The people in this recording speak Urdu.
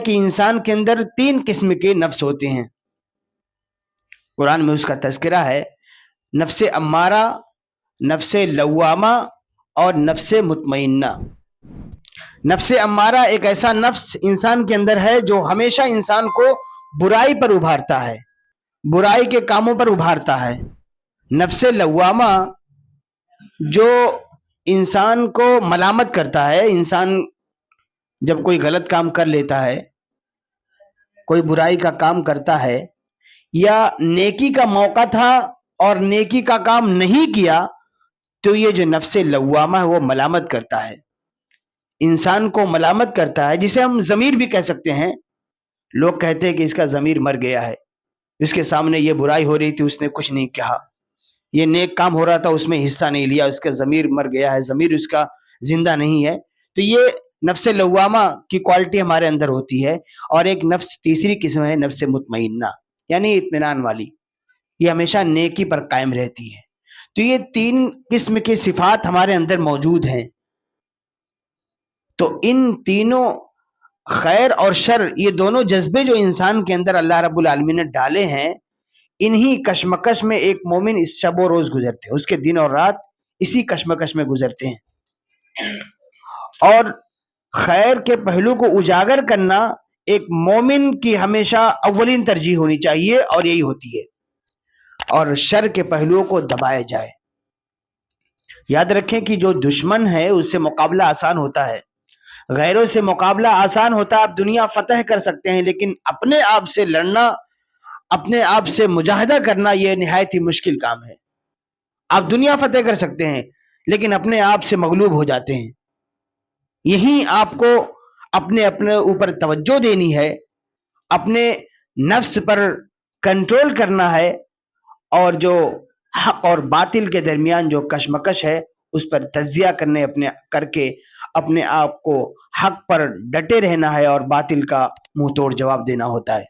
کہ انسان کے اندر 3 قسم کے نفس ہوتے ہیں. قرآن میں اس کا تذکرہ ہے، نفس امارہ، نفس لوامہ اور نفس مطمئنہ. نفس امارہ ایک ایسا نفس انسان کے اندر ہے جو ہمیشہ انسان کو برائی پر ابھارتا ہے، برائی کے کاموں پر ابھارتا ہے. نفس لوامہ جو انسان کو ملامت کرتا ہے. انسان جب کوئی غلط کام کر لیتا ہے، کوئی برائی کا کام کرتا ہے، یا نیکی کا موقع تھا اور نیکی کا کام نہیں کیا، تو یہ جو نفس لوامہ ہے وہ ملامت کرتا ہے، انسان کو ملامت کرتا ہے، جسے ہم ضمیر بھی کہہ سکتے ہیں. لوگ کہتے ہیں کہ اس کا ضمیر مر گیا ہے، اس کے سامنے یہ برائی ہو رہی تھی اس نے کچھ نہیں کہا، یہ نیک کام ہو رہا تھا اس میں حصہ نہیں لیا، اس کا ضمیر مر گیا ہے، ضمیر اس کا زندہ نہیں ہے. تو یہ نفس لوامہ کی کوالٹی ہمارے اندر ہوتی ہے. اور ایک نفس تیسری قسم ہے نفس مطمئنہ، یعنی اطمینان والی، یہ ہمیشہ نیکی پر قائم رہتی ہے. تو یہ 3 قسم کی صفات ہمارے اندر موجود ہیں. تو ان تینوں، خیر اور شر، یہ دونوں جذبے جو انسان کے اندر اللہ رب العالمین نے ڈالے ہیں، انہی کشمکش میں ایک مومن اس شب و روز گزرتے ہیں، اس کے دن اور رات اسی کشمکش میں گزرتے ہیں. اور خیر کے پہلو کو اجاگر کرنا ایک مومن کی ہمیشہ اولین ترجیح ہونی چاہیے، اور یہی ہوتی ہے. اور شر کے پہلوؤں کو دبایا جائے. یاد رکھیں کہ جو دشمن ہے اس سے مقابلہ آسان ہوتا ہے، غیروں سے مقابلہ آسان ہوتا ہے. آپ دنیا فتح کر سکتے ہیں، لیکن اپنے آپ سے لڑنا، اپنے آپ سے مجاہدہ کرنا، یہ نہایت ہی مشکل کام ہے. آپ دنیا فتح کر سکتے ہیں لیکن اپنے آپ سے مغلوب ہو جاتے ہیں. یہی آپ کو اپنے اوپر توجہ دینی ہے، اپنے نفس پر کنٹرول کرنا ہے، اور جو حق اور باطل کے درمیان جو کشمکش ہے اس پر تجزیہ کر کے اپنے آپ کو حق پر ڈٹے رہنا ہے، اور باطل کا منہ توڑ جواب دینا ہوتا ہے.